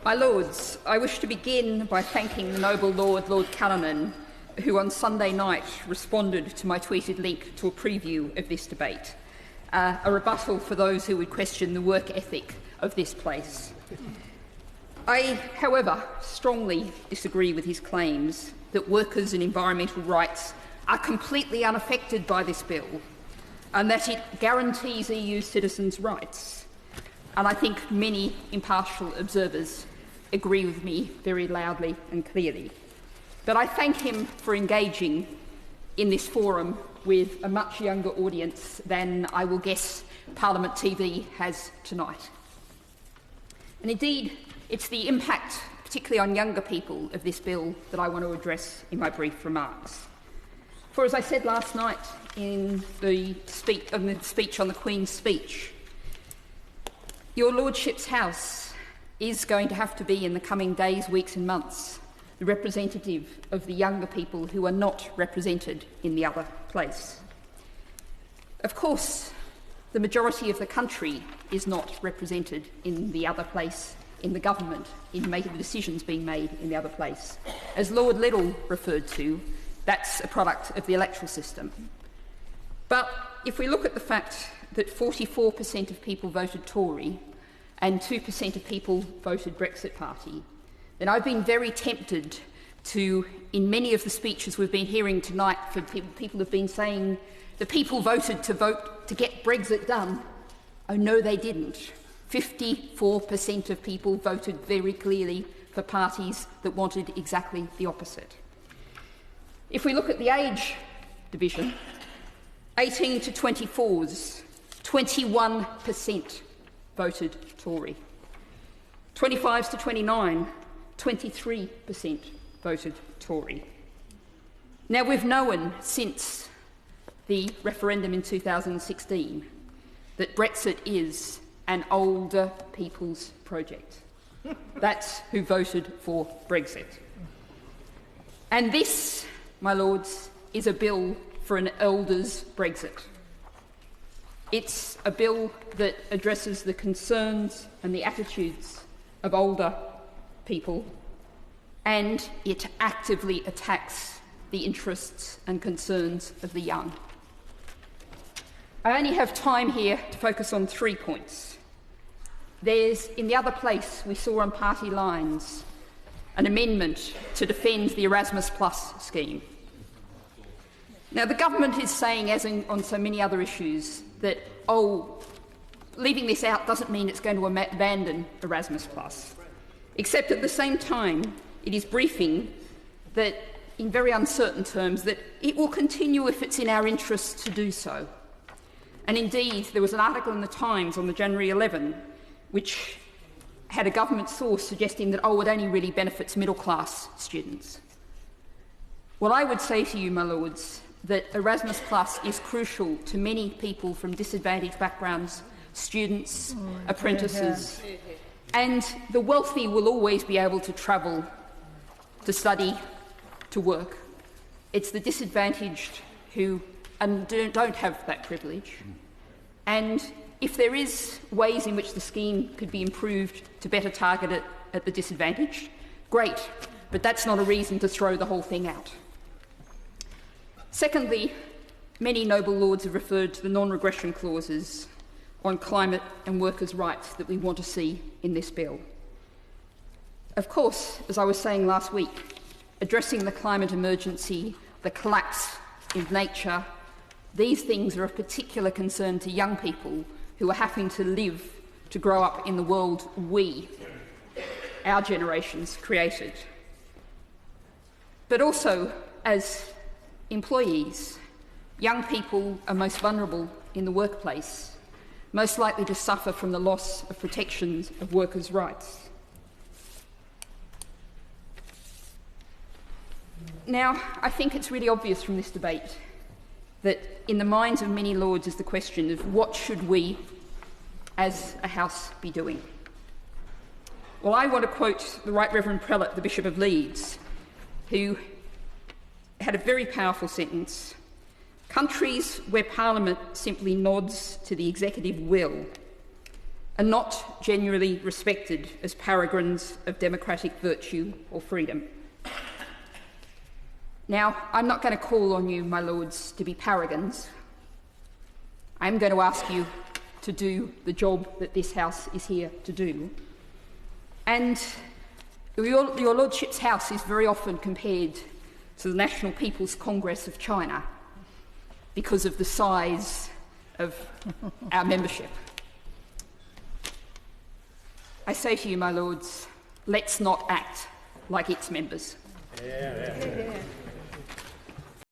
My Lords, I wish to begin by thanking the noble Lord Callanan, who on Sunday night responded to my tweeted link to a preview of this debate, a rebuttal for those who would question the work ethic of this place. I, however, strongly disagree with his claims that workers' and environmental rights are completely unaffected by this bill and that it guarantees EU citizens' rights. And I think many impartial observers agree with me very loudly and clearly. But I thank him for engaging in this forum with a much younger audience than I will guess Parliament TV has tonight. And indeed, it's the impact, particularly on younger people, of this bill that I want to address in my brief remarks. For as I said last night in the speech on the Queen's speech, your Lordship's House is going to have to be, in the coming days, weeks and months, the representative of the younger people who are not represented in the other place. Of course, the majority of the country is not represented in the other place, in the government, in making the decisions being made in the other place. As Lord Liddell referred to, that's a product of the electoral system. But if we look at the fact that 44% of people voted Tory and 2% of people voted Brexit Party, then I've been very tempted to, in many of the speeches we've been hearing tonight, for people have been saying the people voted to get Brexit done. Oh, no, they didn't. 54% of people voted very clearly for parties that wanted exactly the opposite. If we look at the age division, 18 to 24s, 21% voted Tory. 25s to 29, 23% voted Tory. Now, we've known since the referendum in 2016 that Brexit is an older people's project. That's who voted for Brexit. And this, my Lords, is a bill for an elders' Brexit. It's a bill that addresses the concerns and the attitudes of older people, and it actively attacks the interests and concerns of the young. I only have time here to focus on 3 points. There's, in the other place, we saw on party lines an amendment to defend the Erasmus Plus scheme. Now, the government is saying, as on so many other issues, that, leaving this out doesn't mean it's going to abandon Erasmus Plus. Except at the same time, it is briefing that, in very uncertain terms, that it will continue if it's in our interests to do so. And indeed, there was an article in the Times on the January 11 which had a government source suggesting that, it only really benefits middle-class students. Well, I would say to you, my Lords, that Erasmus Plus is crucial to many people from disadvantaged backgrounds, students, apprentices, and the wealthy will always be able to travel, to study, to work. It's the disadvantaged who don't have that privilege. And if there is ways in which the scheme could be improved to better target it at the disadvantaged, great, but that's not a reason to throw the whole thing out. Secondly, many noble lords have referred to the non-regression clauses on climate and workers' rights that we want to see in this bill. Of course, as I was saying last week, addressing the climate emergency, the collapse in nature, these things are of particular concern to young people who are having to grow up in the world our generations, created. But also, as employees, young people are most vulnerable in the workplace, most likely to suffer from the loss of protections of workers' rights. Now, I think it's really obvious from this debate that in the minds of many lords is the question of what should we, as a House, be doing? Well, I want to quote the Right Reverend Prelate, the Bishop of Leeds, who had a very powerful sentence. Countries where Parliament simply nods to the executive will are not genuinely respected as paragons of democratic virtue or freedom. Now, I'm not going to call on you, my lords, to be paragons. I'm going to ask you to do the job that this House is here to do. And your Lordship's House is very often compared to the National People's Congress of China because of the size of our membership. I say to you, my lords, let's not act like its members. Yeah.